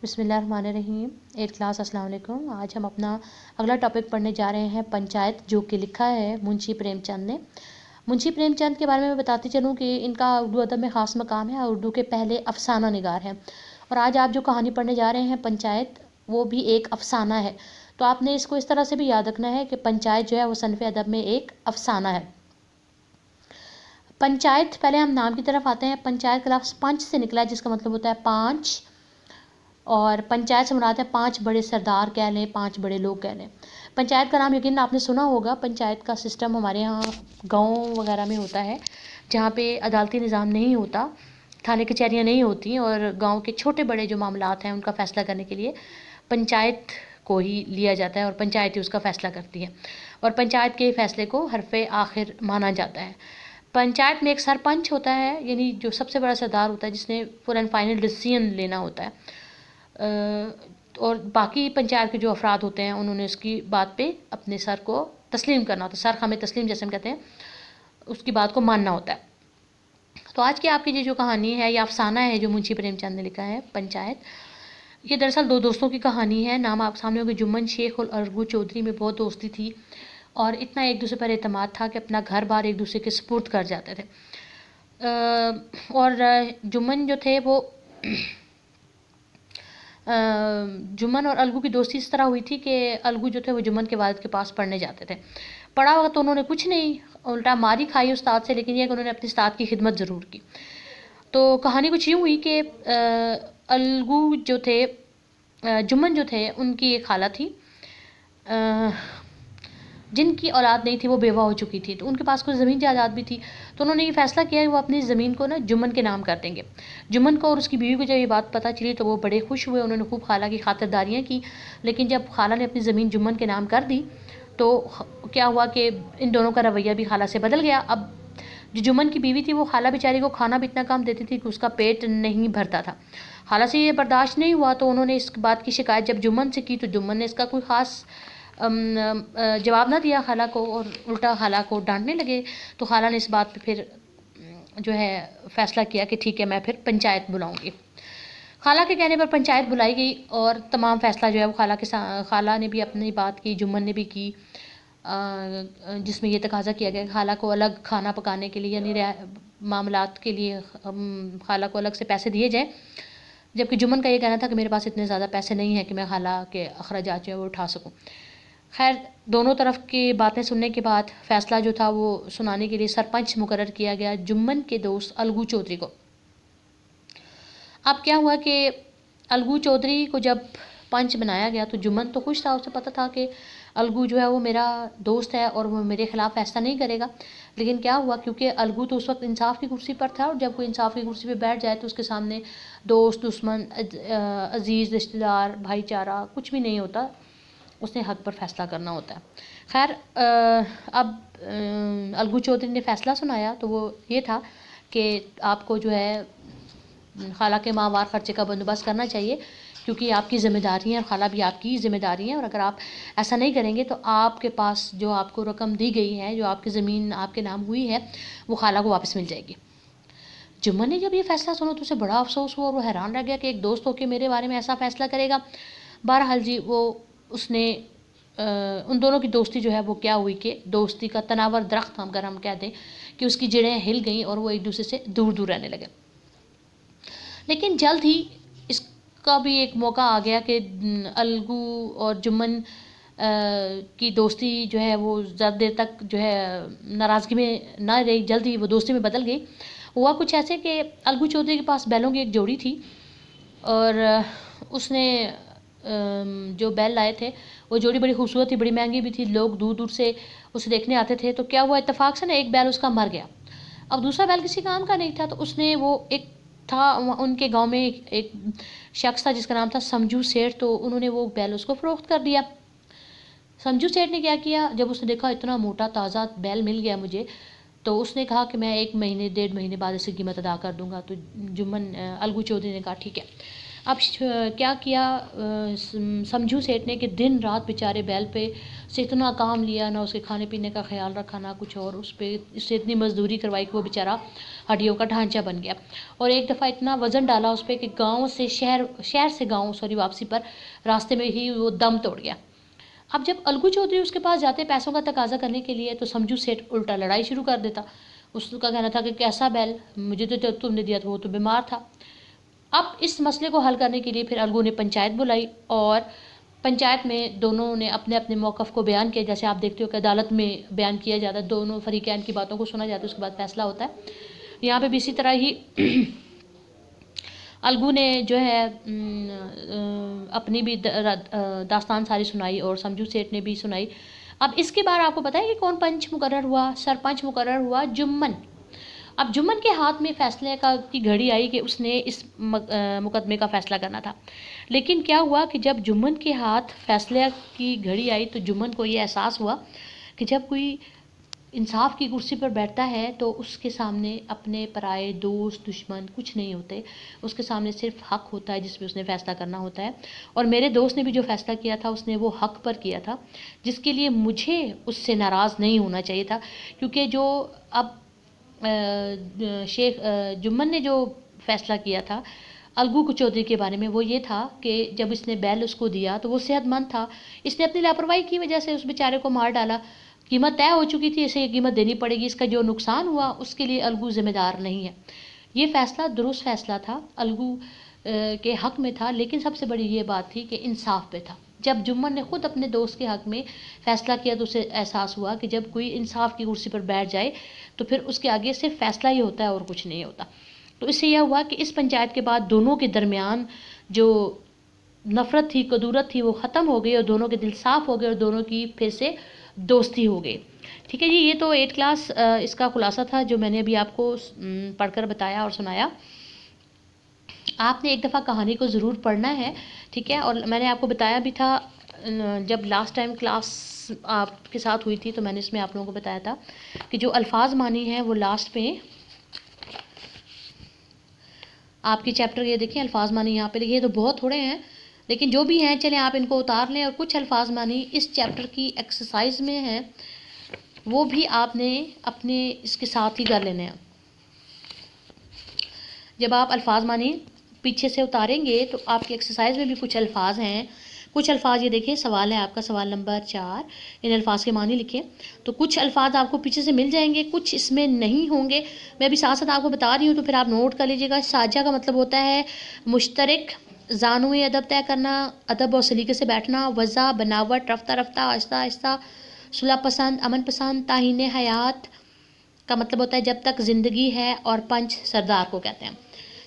بسم اللہ الرحمن الرحیم 8 کلاس السلام علیکم۔ آج ہم اپنا اگلا ٹاپک پڑھنے جا رہے ہیں پنچایت، جو کہ لکھا ہے منشی پریم چند نے۔ منشی پریم چند کے بارے میں بتاتی چلوں کہ ان کا اردو ادب میں خاص مقام ہے اور اردو کے پہلے افسانہ نگار ہیں، اور آج آپ جو کہانی پڑھنے جا رہے ہیں پنچایت، وہ بھی ایک افسانہ ہے۔ تو آپ نے اس کو اس طرح سے بھی یاد رکھنا ہے کہ پنچایت جو ہے وہ صنف ادب میں ایک افسانہ ہے۔ پنچایت، پہلے ہم نام کی طرف آتے ہیں۔ پنچایت کا لفظ پنچ سے نکلا ہے، جس کا مطلب ہوتا ہے پانچ، اور پنچایت سے مراد ہے 5 بڑے سردار کہہ لیں، 5 بڑے لوگ کہہ لیں۔ پنچایت کا نام یقیناً آپ نے سنا ہوگا۔ پنچایت کا سسٹم ہمارے ہاں گاؤں وغیرہ میں ہوتا ہے، جہاں پہ عدالتی نظام نہیں ہوتا، تھانے کچہریاں نہیں ہوتی، اور گاؤں کے چھوٹے بڑے جو معاملات ہیں ان کا فیصلہ کرنے کے لیے پنچایت کو ہی لیا جاتا ہے، اور پنچایت ہی اس کا فیصلہ کرتی ہے، اور پنچایت کے فیصلے کو حرف آخر مانا جاتا ہے۔ پنچایت میں ایک سرپنچ ہوتا ہے، یعنی جو سب سے بڑا سردار ہوتا ہے، جس نے فل اینڈ فائنل ڈیسیژن لینا ہوتا ہے، اور باقی پنچایت کے جو افراد ہوتے ہیں انہوں نے اس کی بات پہ اپنے سر کو تسلیم کرنا ہوتا ہے، سر خامِ تسلیم جیسے ہم کہتے ہیں، اس کی بات کو ماننا ہوتا ہے۔ تو آج کی آپ کی جو کہانی ہے، یہ افسانہ ہے جو منشی پریم چند نے لکھا ہے پنچایت۔ یہ دراصل 2 دوستوں کی کہانی ہے۔ نام آپ سامنے ہوگا، جمن شیخ اور ارگو چودھری میں بہت دوستی تھی، اور اتنا ایک دوسرے پر اعتماد تھا کہ اپنا گھر بار ایک دوسرے کے سپرد کر جاتے تھے۔ اور جمن جو تھے وہ جمن اور الگو کی دوستی اس طرح ہوئی تھی کہ الگو جو تھے وہ جمن کے والد کے پاس پڑھنے جاتے تھے۔ پڑھا ہوا تو انہوں نے کچھ نہیں، الٹا ماری کھائی استاد سے، لیکن یہ کہ انہوں نے اپنے استاد کی خدمت ضرور کی۔ تو کہانی کچھ یوں ہوئی کہ الگو جو تھے، جمن جو تھے، ان کی ایک خالہ تھی جن کی اولاد نہیں تھی، وہ بیوہ ہو چکی تھی، تو ان کے پاس کچھ زمین جائیداد بھی تھی، تو انہوں نے یہ فیصلہ کیا کہ وہ اپنی زمین کو جمن کے نام کر دیں گے۔ جمن کو اور اس کی بیوی کو جب یہ بات پتہ چلی تو وہ بڑے خوش ہوئے، انہوں نے خوب خالہ کی خاطرداریاں کی، لیکن جب خالہ نے اپنی زمین جمن کے نام کر دی تو کیا ہوا کہ ان دونوں کا رویہ بھی خالہ سے بدل گیا۔ اب جو جمن کی بیوی تھی، وہ خالہ بیچاری کو کھانا بھی اتنا کم دیتی تھی کہ اس کا پیٹ نہیں بھرتا تھا۔ خالہ سے یہ برداشت نہیں ہوا، تو انہوں نے اس بات کی شکایت جب جمن سے کی تو جمن نے اس کا کوئی خاص جواب نہ دیا خالہ کو، اور الٹا خالہ کو ڈانٹنے لگے۔ تو خالہ نے اس بات پہ پھر جو ہے فیصلہ کیا کہ ٹھیک ہے، میں پھر پنچایت بلاؤں گی۔ خالہ کے کہنے پر پنچایت بلائی گئی، اور تمام فیصلہ جو ہے وہ خالہ نے بھی اپنی بات کی، جمن نے بھی کی، جس میں یہ تقاضا کیا گیا کہ خالہ کو الگ کھانا پکانے کے لیے، یعنی معاملات کے لیے خالہ کو الگ سے پیسے دیے جائیں، جبکہ جمن کا یہ کہنا تھا کہ میرے پاس اتنے زیادہ پیسے نہیں ہیں کہ میں خالہ کے اخراجات جو ہے وہ اٹھا سکوں۔ خیر، دونوں طرف کی باتیں سننے کے بعد فیصلہ جو تھا وہ سنانے کے لیے سرپنچ مقرر کیا گیا جمن کے دوست الگو چودھری کو۔ اب کیا ہوا کہ الگو چودھری کو جب پنچ بنایا گیا تو جمن تو خوش تھا، اسے پتہ تھا کہ الگو جو ہے وہ میرا دوست ہے اور وہ میرے خلاف فیصلہ نہیں کرے گا، لیکن کیا ہوا، کیونکہ الگو تو اس وقت انصاف کی کرسی پر تھا، اور جب کوئی انصاف کی کرسی پہ بیٹھ جائے تو اس کے سامنے دوست، دشمن، عزیز، رشتہ دار، بھائی چارہ کچھ بھی نہیں ہوتا، اس نے حق پر فیصلہ کرنا ہوتا ہے۔ خیر، اب الگو چودھری نے فیصلہ سنایا تو وہ یہ تھا کہ آپ کو جو ہے خالہ کے ماہوار خرچے کا بندوبست کرنا چاہیے، کیونکہ یہ آپ کی ذمہ داری ہے اور خالہ بھی آپ کی ذمہ داری ہے، اور اگر آپ ایسا نہیں کریں گے تو آپ کے پاس جو آپ کو رقم دی گئی ہے، جو آپ کی زمین آپ کے نام ہوئی ہے، وہ خالہ کو واپس مل جائے گی۔ جمن نے جب یہ فیصلہ سنا تو اسے بڑا افسوس ہوا، اور وہ حیران رہ گیا کہ ایک دوست ہو کے میرے بارے میں ایسا فیصلہ کرے گا۔ بہرحال جی، اس نے ان دونوں کی دوستی جو ہے وہ کیا ہوئی کہ دوستی کا تناور درخت اگر ہم کہہ دیں کہ اس کی جڑیں ہل گئیں اور وہ ایک دوسرے سے دور دور رہنے لگے۔ لیکن جلد ہی اس کا بھی ایک موقع آ گیا کہ الگو اور جمن کی دوستی جو ہے وہ زیادہ دیر تک جو ہے ناراضگی میں نہ رہی، جلد ہی وہ دوستی میں بدل گئی۔ ہوا کچھ ایسے کہ الگو چودھری کے پاس بیلوں کی ایک جوڑی تھی، اور اس نے جو بیل لائے تھے وہ جوڑی بڑی خوبصورت تھی، بڑی مہنگی بھی تھی، لوگ دور دور سے اسے دیکھنے آتے تھے۔ تو کیا ہوا، اتفاق سے ایک بیل اس کا مر گیا۔ اب دوسرا بیل کسی کام کا نہیں تھا، تو اس نے وہ ایک تھا ان کے گاؤں میں ایک شخص تھا جس کا نام تھا سمجھو سیٹھ، تو انہوں نے وہ بیل اس کو فروخت کر دیا۔ سمجھو سیٹھ نے کیا کیا، جب اس نے دیکھا اتنا موٹا تازہ بیل مل گیا مجھے، تو اس نے کہا کہ میں 1 مہینے 1.5 مہینے بعد اس کی قیمت ادا کر دوں گا۔ تو الگو چودھری نے کہا ٹھیک ہے۔ اب کیا کیا سمجھو سیٹھ نے کہ دن رات بیچارے بیل پہ سے اتنا کام لیا، نہ اس کے کھانے پینے کا خیال رکھا نہ کچھ اور، اس پہ اس سے اتنی مزدوری کروائی کہ وہ بیچارہ ہڈیوں کا ڈھانچہ بن گیا، اور ایک دفعہ اتنا وزن ڈالا اس پہ کہ گاؤں سے شہر سے گاؤں واپسی پر راستے میں ہی وہ دم توڑ گیا۔ اب جب الگو چودھری اس کے پاس جاتے پیسوں کا تقاضا کرنے کے لیے تو سمجھو سیٹھ الٹا لڑائی شروع کر دیتا، اس کا کہنا تھا کہ کیسا بیل، مجھے تو تم نے دیا تھا، وہ تو بیمار تھا۔ اب اس مسئلے کو حل کرنے کے لیے پھر الگو نے پنچایت بلائی، اور پنچایت میں دونوں نے اپنے اپنے موقف کو بیان کیا، جیسے آپ دیکھتے ہو کہ عدالت میں بیان کیا جاتا ہے، دونوں فریقین کی باتوں کو سنا جاتا ہے، اس کے بعد فیصلہ ہوتا ہے۔ یہاں پہ بھی اسی طرح ہی الگو نے جو ہے اپنی بھی داستان ساری سنائی اور سمجھو سیٹھ نے بھی سنائی۔ اب اس کے بعد آپ کو پتہ ہے کہ کون پنچ مقرر ہوا؟ سرپنچ مقرر ہوا جمن۔ اب جمن کے ہاتھ میں فیصلے کی گھڑی آئی کہ اس نے اس مقدمے کا فیصلہ کرنا تھا، لیکن کیا ہوا کہ جب جمن کے ہاتھ فیصلے کی گھڑی آئی تو جمن کو یہ احساس ہوا کہ جب کوئی انصاف کی کرسی پر بیٹھتا ہے تو اس کے سامنے اپنے پرائے دوست دشمن کچھ نہیں ہوتے، اس کے سامنے صرف حق ہوتا ہے جس پہ اس نے فیصلہ کرنا ہوتا ہے، اور میرے دوست نے بھی جو فیصلہ کیا تھا اس نے وہ حق پر کیا تھا، جس کے لیے مجھے اس سے ناراض نہیں ہونا چاہیے تھا، کیونکہ جو اب شیخ جمن نے جو فیصلہ کیا تھا الگو چودھری کے بارے میں وہ یہ تھا کہ جب اس نے بیل اس کو دیا تو وہ صحت مند تھا، اس نے اپنی لاپرواہی کی وجہ سے اس بیچارے کو مار ڈالا، قیمت طے ہو چکی تھی، اسے یہ قیمت دینی پڑے گی، اس کا جو نقصان ہوا اس کے لیے الگو ذمہ دار نہیں ہے۔ یہ فیصلہ درست فیصلہ تھا، الگو کے حق میں تھا، لیکن سب سے بڑی یہ بات تھی کہ انصاف پہ تھا۔ جب جمن نے خود اپنے دوست کے حق میں فیصلہ کیا تو اسے احساس ہوا کہ جب کوئی انصاف کی کرسی پر بیٹھ جائے تو پھر اس کے آگے صرف فیصلہ ہی ہوتا ہے اور کچھ نہیں ہوتا۔ تو اس سے یہ ہوا کہ اس پنچایت کے بعد دونوں کے درمیان جو نفرت تھی، کدورت تھی، وہ ختم ہو گئی اور دونوں کے دل صاف ہو گئے اور دونوں کی پھر سے دوستی ہو گئی۔ ٹھیک ہے جی، یہ تو 8 کلاس اس کا خلاصہ تھا جو میں نے ابھی آپ کو پڑھ کر بتایا اور سنایا۔ آپ نے ایک دفعہ کہانی کو ضرور پڑھنا ہے، ٹھیک ہے، اور میں نے آپ کو بتایا بھی تھا جب لاسٹ ٹائم کلاس آپ کے ساتھ ہوئی تھی تو میں نے اس میں آپ لوگوں کو بتایا تھا کہ جو الفاظ معنی ہیں وہ لاسٹ پہ آپ کے چیپٹر یہ دیکھیں الفاظ معنی یہاں پہ لکھے، تو بہت تھوڑے ہیں لیکن جو بھی ہیں چلیں آپ ان کو اتار لیں، اور کچھ الفاظ معنی اس چیپٹر کی ایکسرسائز میں ہیں وہ بھی آپ نے اپنے اس کے ساتھ ہی کر لینے ہیں۔ جب آپ الفاظ معنی پیچھے سے اتاریں گے تو آپ کی ایکسرسائز میں بھی کچھ الفاظ ہیں، کچھ الفاظ یہ دیکھیں، سوال ہے آپ کا سوال نمبر 4، ان الفاظ کے معنی لکھیں، تو کچھ الفاظ آپ کو پیچھے سے مل جائیں گے، کچھ اس میں نہیں ہوں گے، میں ابھی ساتھ ساتھ آپ کو بتا رہی ہوں تو پھر آپ نوٹ کر لیجیے گا۔ ساجہ کا مطلب ہوتا ہے مشترک، زانوئے ادب طے کرنا، ادب اور سلیقے سے بیٹھنا، وضع بناوٹ، رفتہ رفتہ، آہستہ آہستہ، صلح پسند، امن پسند، تعہین حیات کا مطلب ہوتا ہے جب تک زندگی ہے، اور پنچ سردار کو کہتے ہیں۔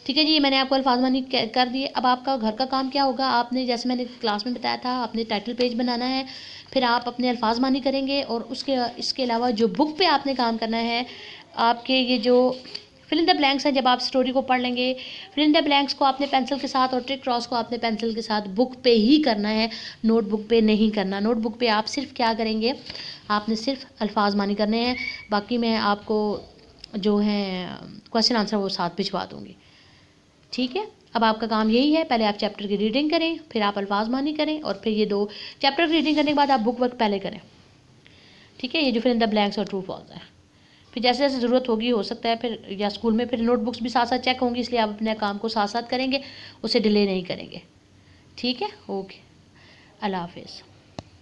ٹھیک ہے جی، میں نے آپ کو الفاظ معنی کر دیے۔ اب آپ کا گھر کا کام کیا ہوگا، آپ نے جیسے میں نے کلاس میں بتایا تھا اپنے ٹائٹل پیج بنانا ہے، پھر آپ اپنے الفاظ معنی کریں گے، اور اس کے علاوہ جو بک پہ آپ نے کام کرنا ہے، آپ کے یہ جو فل ان دا بلینکس ہیں، جب آپ سٹوری کو پڑھ لیں گے فل ان دا بلینکس کو آپ نے پینسل کے ساتھ اور ٹک کراس کو آپ نے پینسل کے ساتھ بک پہ ہی کرنا ہے، نوٹ بک پہ نہیں کرنا۔ نوٹ بک پہ آپ صرف کیا کریں گے، آپ نے صرف الفاظ معنی کرنے ہیں، باقی میں آپ کو جو ہیں کویسچن آنسر وہ ساتھ بھجوا دوں گی۔ ٹھیک ہے، اب آپ کا کام یہی ہے، پہلے آپ چیپٹر کی ریڈنگ کریں، پھر آپ الفاظ معنی کریں، اور پھر یہ 2 چیپٹر کی ریڈنگ کرنے کے بعد آپ بک ورک پہلے کریں۔ ٹھیک ہے، یہ جو فل ان دا بلینکس اور ٹرو فالس ہے، پھر جیسے جیسے ضرورت ہوگی ہو سکتا ہے پھر یا اسکول میں پھر نوٹ بکس بھی ساتھ ساتھ چیک ہوں گی، اس لیے آپ اپنے کام کو ساتھ ساتھ کریں گے، اسے ڈیلے نہیں کریں گے۔ ٹھیک ہے، اوکے، اللہ حافظ۔